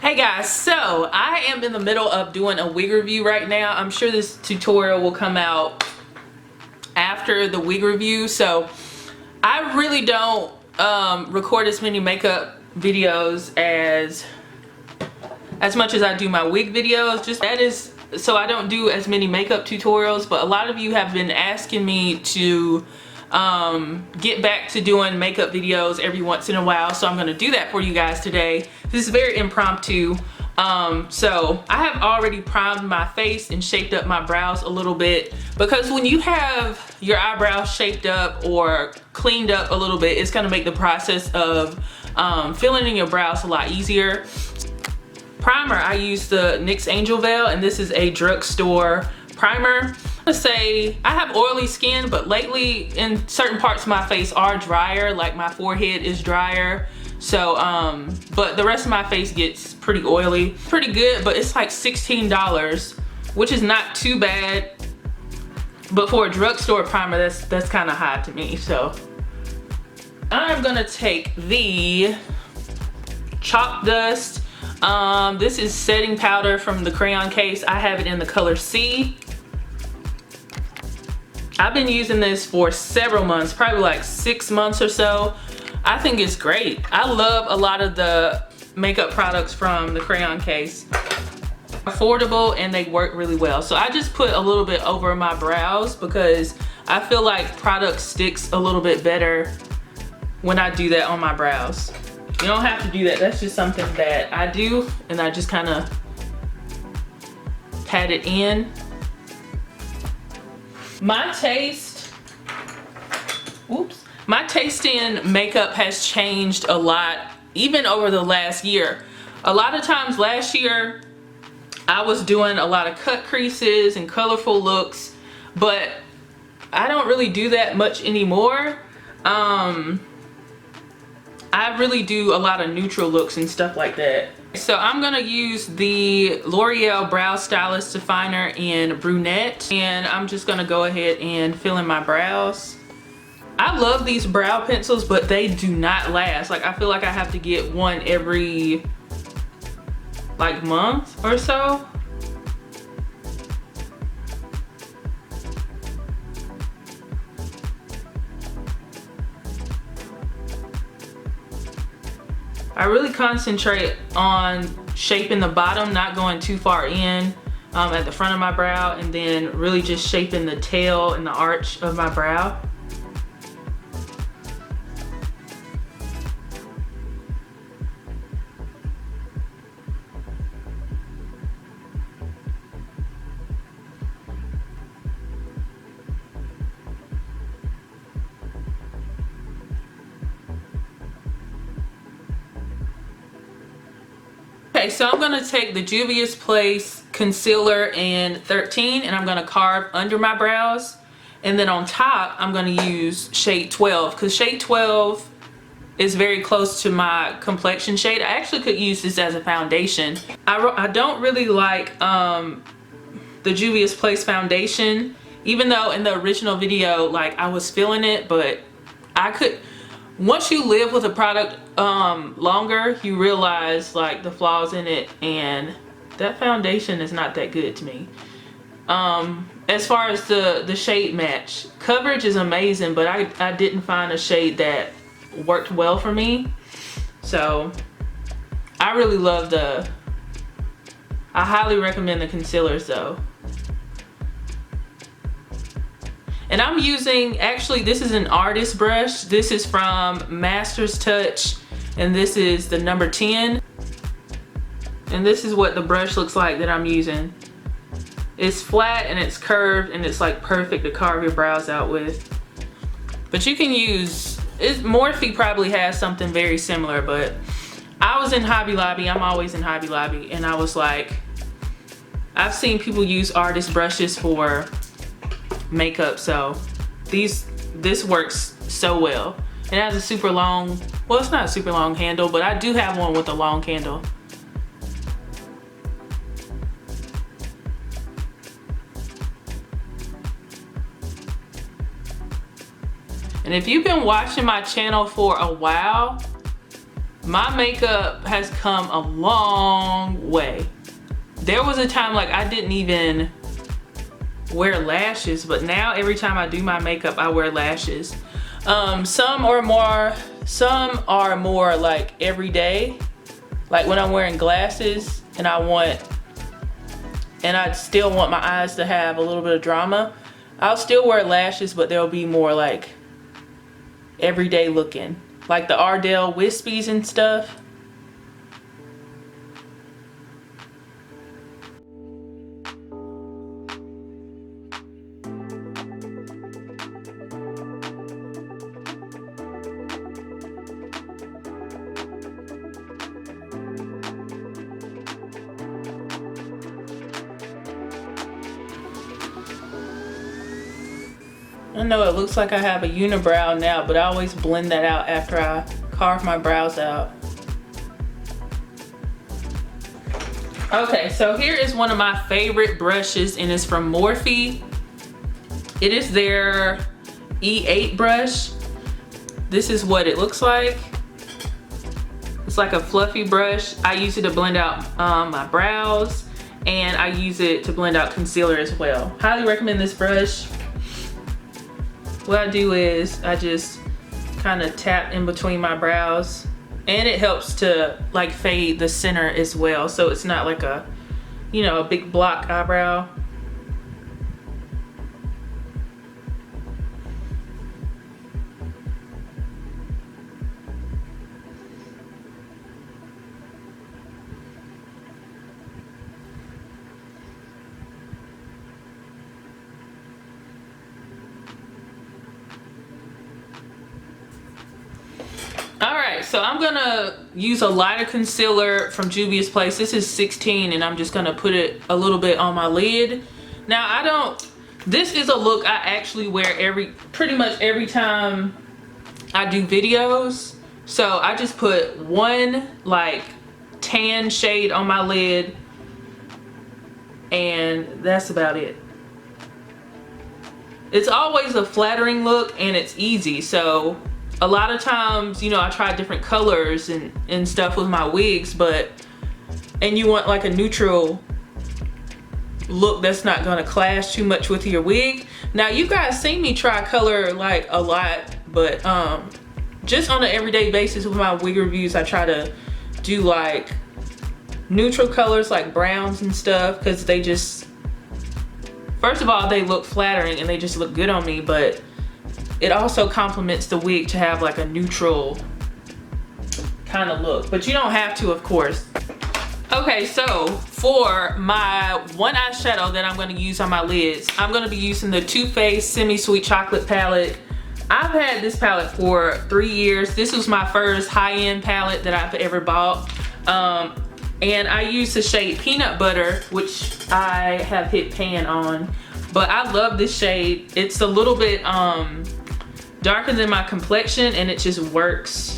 Hey guys, so I am in the middle of doing a wig review right now. I'm sure this tutorial will come out after the wig review. So I really don't record as many makeup videos as much as I do my wig videos. Just that is so I don't do as many makeup tutorials, but a lot of you have been asking me to get back to doing makeup videos every once in a while, so I'm going to do that for you guys today. This is very impromptu. So I have already primed my face and shaped up my brows a little bit, because when you have your eyebrows shaped up or cleaned up a little bit, it's going to make the process of filling in your brows a lot easier. Primer, I use the NYX Angel Veil, and this is a drugstore primer. To say I have oily skin, but lately in certain parts of my face are drier, like my forehead is drier. So but the rest of my face gets pretty oily. Pretty good, but it's like $16, which is not too bad, but for a drugstore primer, that's kind of high to me. So I'm gonna take the Chalk Dust. This is setting powder from the crayon case. I have it in the color C. I've been using this for several months, probably like 6 months or so. I think it's great. I love a lot of the makeup products from the crayon case. Affordable, and they work really well. So I just put a little bit over my brows because I feel like product sticks a little bit better when I do that on my brows. You don't have to do that. That's just something that I do, and I just kind of pat it in. My taste in makeup has changed a lot, even over the last year. A lot of times last year, I was doing a lot of cut creases and colorful looks, but I don't really do that much anymore. I really do a lot of neutral looks and stuff like that. So I'm gonna use the L'Oreal Brow Stylist Definer in Brunette, and I'm just gonna go ahead and fill in my brows. I love these brow pencils, but they do not last. Like, I feel like I have to get one every like month or so. I really concentrate on shaping the bottom, not going too far in at the front of my brow, and then really just shaping the tail and the arch of my brow. Okay, so I'm gonna take the Juvia's Place concealer in 13, and I'm gonna carve under my brows, and then on top I'm gonna use shade 12, because shade 12 is very close to my complexion shade. I actually could use this as a foundation. I don't really like the Juvia's Place foundation, even though in the original video, like, I was feeling it, but I could. Once you live with a product longer, you realize like the flaws in it, and that foundation is not that good to me. As far as the shade match, coverage is amazing, but I didn't find a shade that worked well for me. So I really love I highly recommend the concealers though. And I'm using, actually, this is an artist brush. This is from Master's Touch, and this is the number 10. And this is what the brush looks like that I'm using. It's flat and it's curved, and it's like perfect to carve your brows out with. But you can use, Morphe probably has something very similar, but I was in Hobby Lobby. I'm always in Hobby Lobby, and I was like, I've seen people use artist brushes for makeup, so this works so well. It has a super long, well, it's not a super long handle, but I do have one with a long handle. And if you've been watching my channel for a while, my makeup has come a long way. There was a time like I didn't even wear lashes, but now every time I do my makeup I wear lashes. Some are more like every day, like when I'm wearing glasses and I still want my eyes to have a little bit of drama, I'll still wear lashes, but they'll be more like everyday looking, like the Ardell wispies and stuff. I know it looks like I have a unibrow now, but I always blend that out after I carve my brows out. Okay, so here is one of my favorite brushes, and it's from Morphe. It is their E8 brush. This is what it looks like. It's like a fluffy brush. I use it to blend out my brows, and I use it to blend out concealer as well. Highly recommend this brush. What I do is I just kind of tap in between my brows, and it helps to like fade the center as well, so it's not like a, you know, a big block eyebrow. Alright, so I'm gonna use a lighter concealer from Juvia's Place. This is 16, and I'm just gonna put it a little bit on my lid. Now this is a look I actually wear pretty much every time I do videos. So I just put one like tan shade on my lid, and that's about it. It's always a flattering look, and it's easy. So a lot of times, you know, I try different colors and stuff with my wigs, and you want like a neutral look that's not gonna clash too much with your wig. Now you guys see me try color like a lot, but just on an everyday basis with my wig reviews, I try to do like neutral colors like browns and stuff, because they just, first of all, they look flattering and they just look good on me, but it also complements the wig to have like a neutral kind of look, but you don't have to, of course. Okay, so for my one eyeshadow that I'm going to use on my lids, I'm going to be using the Too Faced Semi Sweet Chocolate palette. I've had this palette for 3 years. This was my first high-end palette that I've ever bought. And I use the shade Peanut Butter, which I have hit pan on. But I love this shade. It's a little bit darker than my complexion, and it just works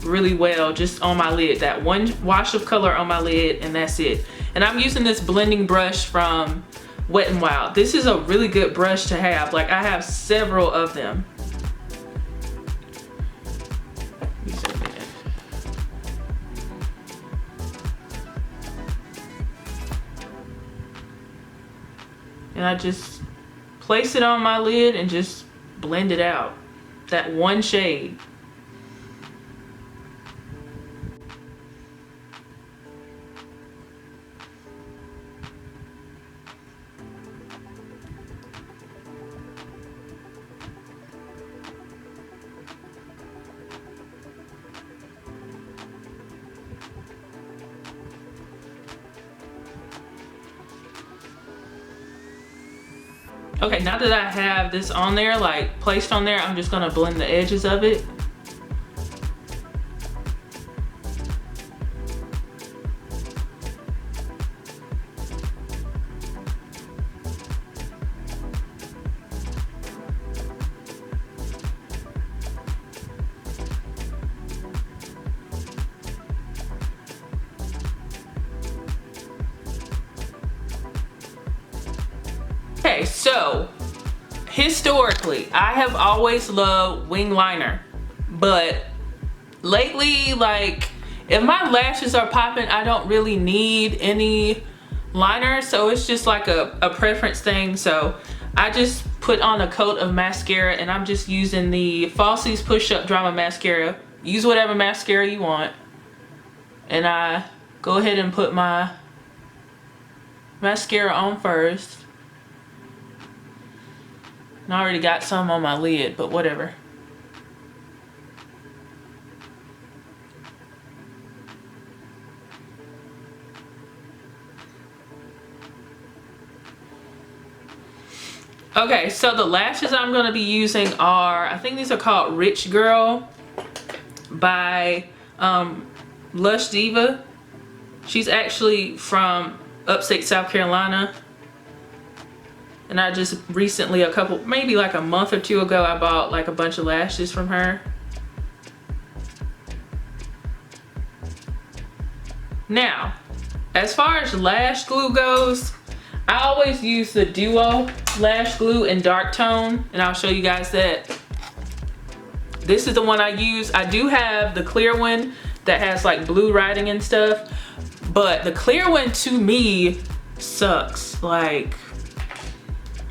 really well just on my lid. That one wash of color on my lid, and that's it. And I'm using this blending brush from Wet n Wild. This is a really good brush to have. Like, I have several of them. And I just place it on my lid and just blend it out. That one shade. Okay, now that I have this on there, like placed on there, I'm just gonna blend the edges of it. Okay, so historically, I have always loved wing liner, but lately, like if my lashes are popping, I don't really need any liner, so it's just like a preference thing. So I just put on a coat of mascara, and I'm just using the Falsies Push Up Drama Mascara. Use whatever mascara you want, and I go ahead and put my mascara on first. And I already got some on my lid, but whatever. Okay, so the lashes I'm going to be using are, I think these are called Rich Girl by Lush Diva. She's actually from upstate South Carolina. And I just recently, maybe like a month or two ago, I bought like a bunch of lashes from her. Now, as far as lash glue goes, I always use the Duo lash glue in dark tone, and I'll show you guys that. This is the one I use. I do have the clear one that has like blue writing and stuff, but the clear one to me sucks. Like,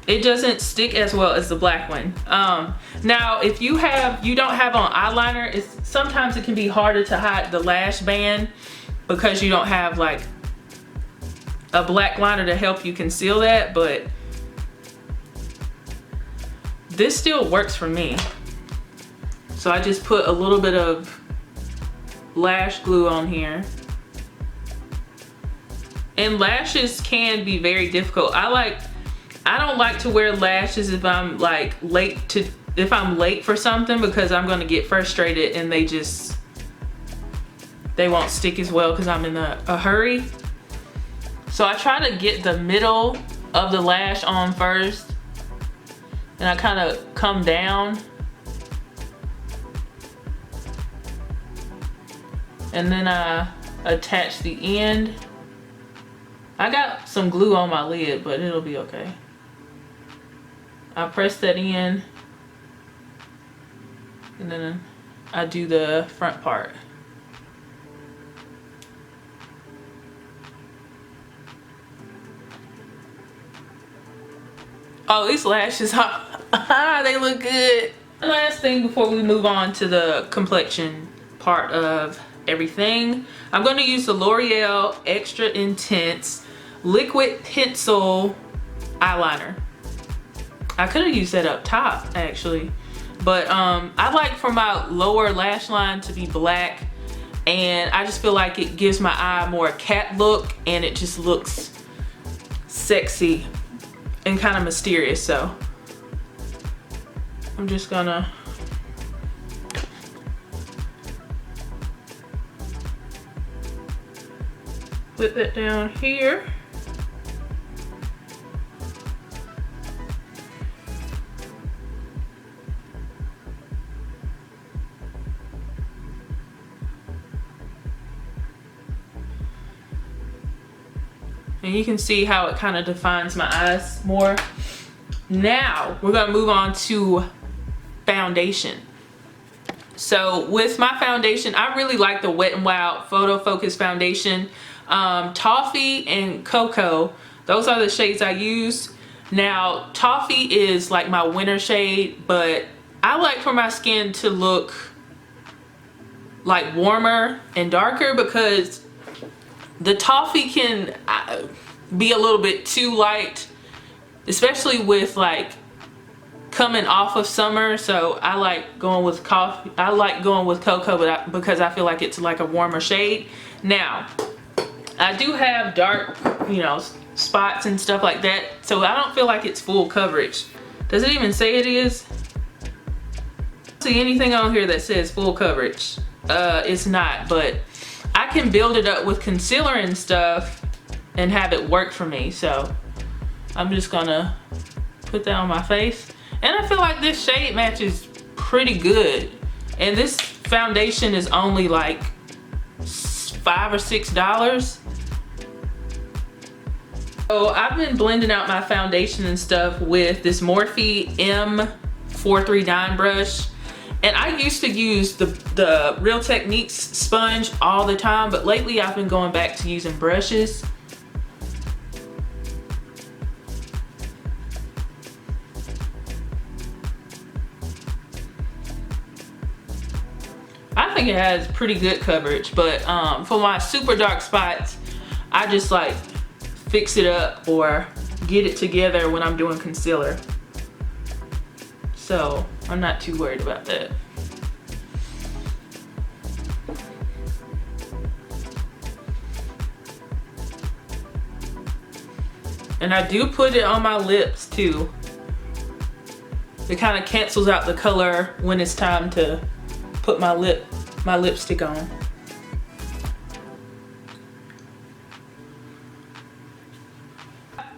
it doesn't stick as well as the black one. Now if you don't have on eyeliner, sometimes it can be harder to hide the lash band because you don't have like a black liner to help you conceal that, but this still works for me. So I just put a little bit of lash glue on here. And lashes can be very difficult. I don't like to wear lashes if I'm like if I'm late for something, because I'm gonna get frustrated and they won't stick as well because I'm in a hurry. So I try to get the middle of the lash on first, and I kind of come down, and then I attach the end. I got some glue on my lid, but it'll be okay. I press that in, and then I do the front part. Oh, these lashes, they look good. The last thing before we move on to the complexion part of everything, I'm going to use the L'Oreal Extra Intense Liquid Pencil Eyeliner. I could have used that up top actually, but I like for my lower lash line to be black, and I just feel like it gives my eye more cat look, and it just looks sexy and kind of mysterious. So I'm just gonna put that down here. And you can see how it kind of defines my eyes more. Now we're gonna move on to foundation. So with my foundation, I really like the Wet n Wild Photo Focus Foundation. Toffee and Cocoa, those are the shades I use. Now Toffee is like my winter shade, but I like for my skin to look like warmer and darker, because the Toffee can be a little bit too light, especially with like coming off of summer. So I like going with coffee. I like going with Cocoa, but because I feel like it's like a warmer shade. Now I do have dark, spots and stuff like that, so I don't feel like it's full coverage. Does it even say it is? See anything on here that says full coverage? It's not, but I can build it up with concealer and stuff and have it work for me. So I'm just gonna put that on my face, and I feel like this shade matches pretty good. And this foundation is only like $5 or $6. So I've been blending out my foundation and stuff with this Morphe M439 brush, And I used to use the Real Techniques sponge all the time, but lately I've been going back to using brushes. I think it has pretty good coverage, but for my super dark spots, I just like fix it up or get it together when I'm doing concealer. So I'm not too worried about that. And I do put it on my lips too. It kind of cancels out the color when it's time to put my lipstick on.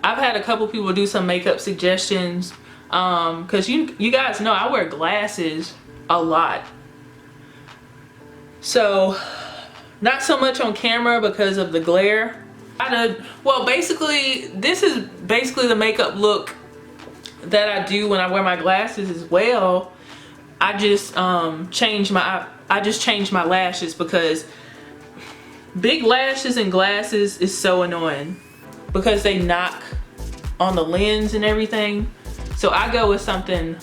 I've had a couple people do some makeup suggestions because you guys know I wear glasses a lot. So not so much on camera because of the glare. Well, basically this is basically the makeup look that I do when I wear my glasses as well. I just changed my lashes because big lashes and glasses is so annoying because they knock on the lens and everything. So I go with something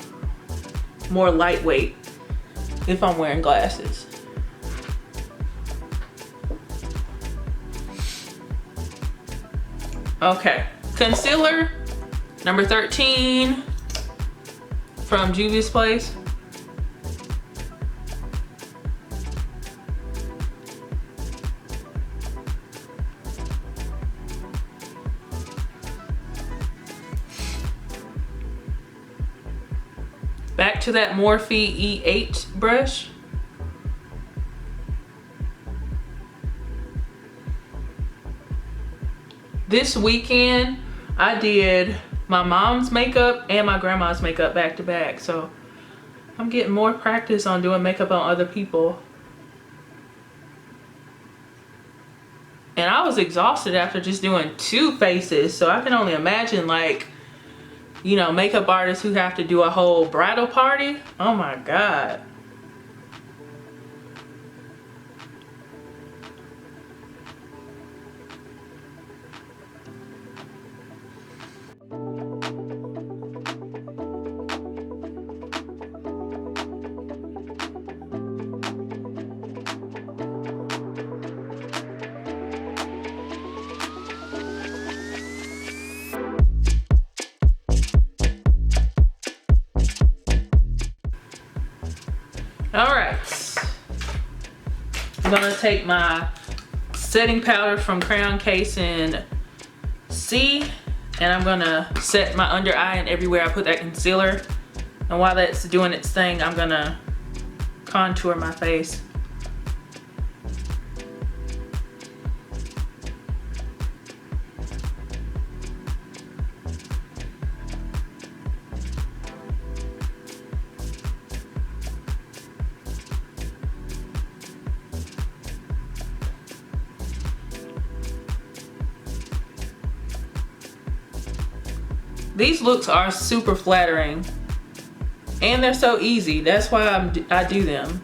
more lightweight if I'm wearing glasses. Okay, concealer number 13 from Juvia's Place. Back to that Morphe E8 brush. This weekend, I did my mom's makeup and my grandma's makeup back to back. So I'm getting more practice on doing makeup on other people. And I was exhausted after just doing 2 faces. So I can only imagine, like, you know, makeup artists who have to do a whole bridal party. Oh my God. All right, I'm gonna take my setting powder from Crown Case in C, and I'm gonna set my under eye and everywhere I put that concealer. And while that's doing its thing, I'm gonna contour my face. These looks are super flattering and they're so easy. That's why I do them.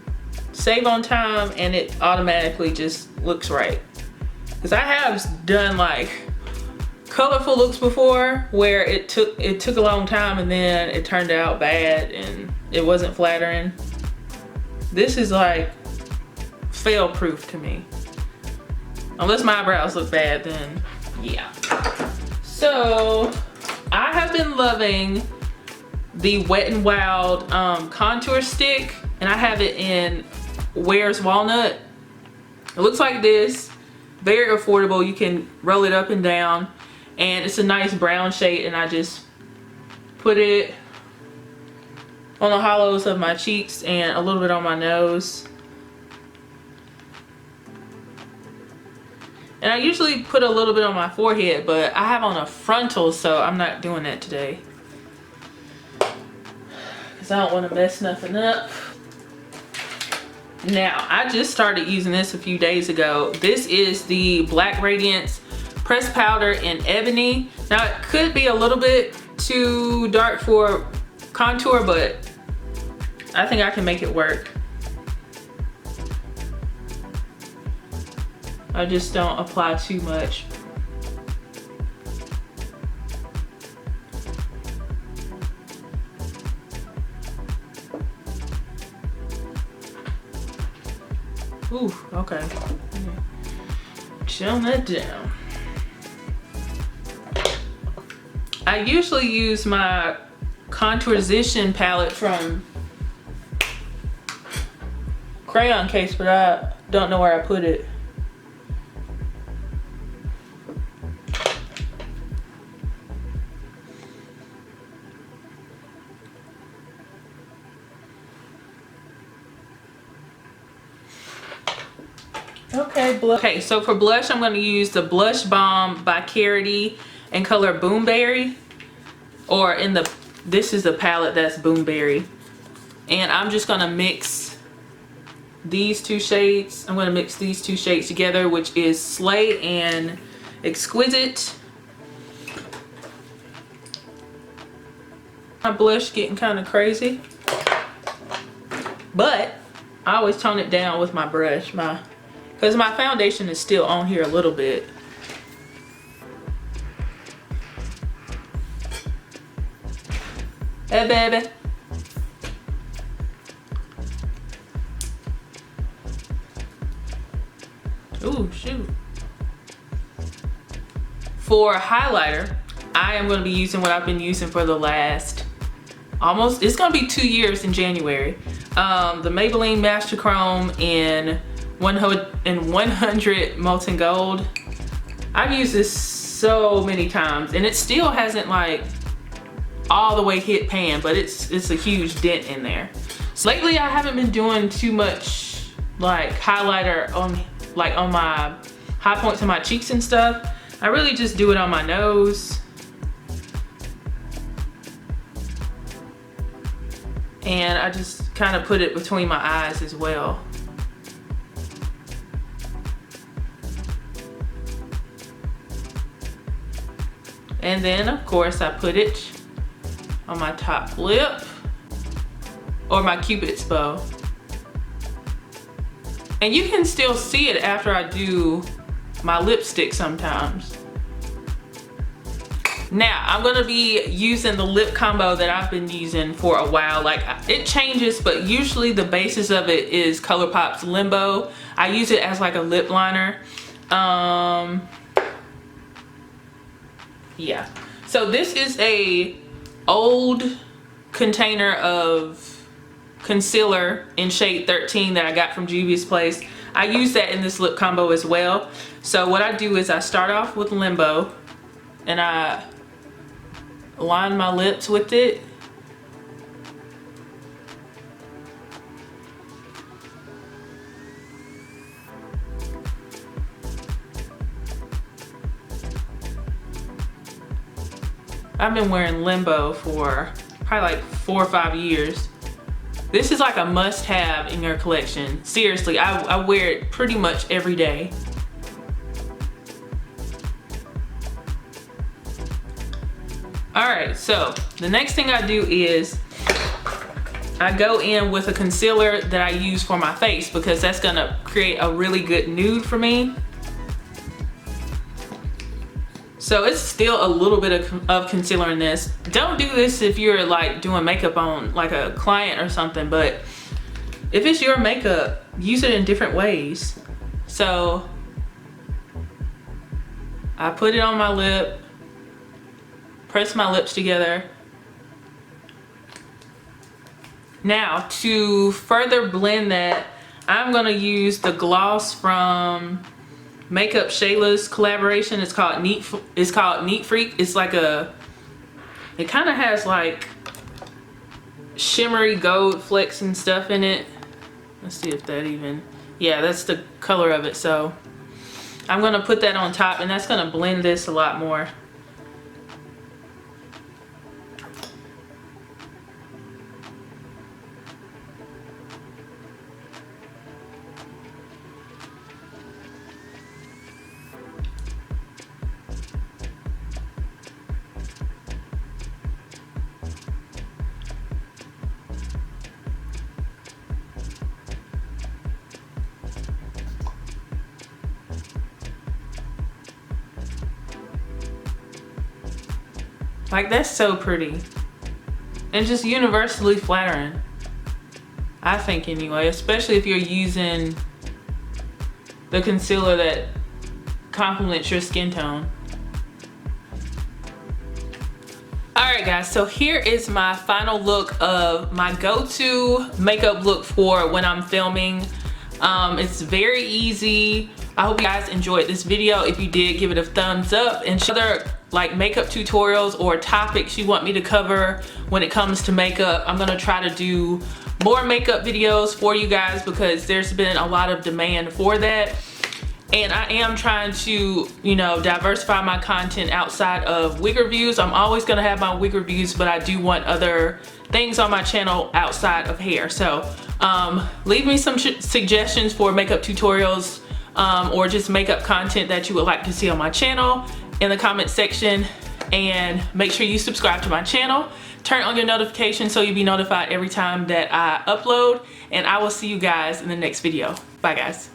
Save on time and it automatically just looks right. Because I have done like colorful looks before where it took a long time and then it turned out bad and it wasn't flattering. This is like fail proof to me. Unless my eyebrows look bad, then yeah. So I have been loving the Wet n Wild contour stick, and I have it in Where's Walnut. It looks like this, very affordable. You can roll it up and down, and it's a nice brown shade, and I just put it on the hollows of my cheeks and a little bit on my nose. And I usually put a little bit on my forehead, but I have on a frontal, so I'm not doing that today. Because I don't want to mess nothing up. Now, I just started using this a few days ago. This is the Black Radiance Pressed Powder in Ebony. Now, it could be a little bit too dark for contour, but I think I can make it work. I just don't apply too much. Ooh, okay. Chill that down. I usually use my Contourzition palette from Crayon Case, but I don't know where I put it. Okay, okay, so for blush, I'm going to use the Blush Bomb by Carity in color Boomberry, or in the, this is the palette that's Boomberry. And I'm just going to mix these two shades. I'm going to mix these two shades together, which is Slay and Exquisite. My blush getting kind of crazy, but I always tone it down with my brush, because my foundation is still on here a little bit. Hey, baby. Ooh, shoot. For highlighter, I am going to be using what I've been using for the last almost, it's going to be 2 years in January. The Maybelline Master Chrome in 100 Molten Gold. I've used this so many times and it still hasn't like all the way hit pan, but it's a huge dent in there. So lately I haven't been doing too much like highlighter on my high points of my cheeks and stuff. I really just do it on my nose. And I just kind of put it between my eyes as well. And then of course I put it on my top lip or my Cupid's bow. And you can still see it after I do my lipstick sometimes. Now I'm gonna be using the lip combo that I've been using for a while. Like it changes, but usually the basis of it is ColourPop's Limbo. I use it as like a lip liner. Yeah, so this is a old container of concealer in shade 13 that I got from Juvia's Place. I use that in this lip combo as well. So what I do is I start off with Limbo and I line my lips with it. I've been wearing Limbo for probably like 4 or 5 years. This is like a must-have in your collection. Seriously, I wear it pretty much every day. Alright, so the next thing I do is I go in with a concealer that I use for my face because that's gonna create a really good nude for me. So it's still a little bit of concealer in this. Don't do this if you're like doing makeup on like a client or something, but if it's your makeup, use it in different ways. So I put it on my lip, press my lips together. Now to further blend that, I'm gonna use the gloss from Makeup Shayla's collaboration. It's called Neat Freak. It's like it kind of has like shimmery gold flecks and stuff in it. Let's see if that even, yeah, that's the color of it. So I'm gonna put that on top and that's gonna blend this a lot more. Like, that's so pretty. And just universally flattering, I think anyway, especially if you're using the concealer that complements your skin tone. Alright guys, so here is my final look of my go-to makeup look for when I'm filming. It's very easy. I hope you guys enjoyed this video. If you did, give it a thumbs up, and other like makeup tutorials or topics you want me to cover when it comes to makeup. I'm gonna try to do more makeup videos for you guys because there's been a lot of demand for that. And I am trying to, you know, diversify my content outside of wig reviews. I'm always gonna have my wig reviews, but I do want other things on my channel outside of hair. So leave me some suggestions for makeup tutorials or just makeup content that you would like to see on my channel in the comment section. And make sure you subscribe to my channel. Turn on your notifications so you'll be notified every time that I upload. And I will see you guys in the next video. Bye guys.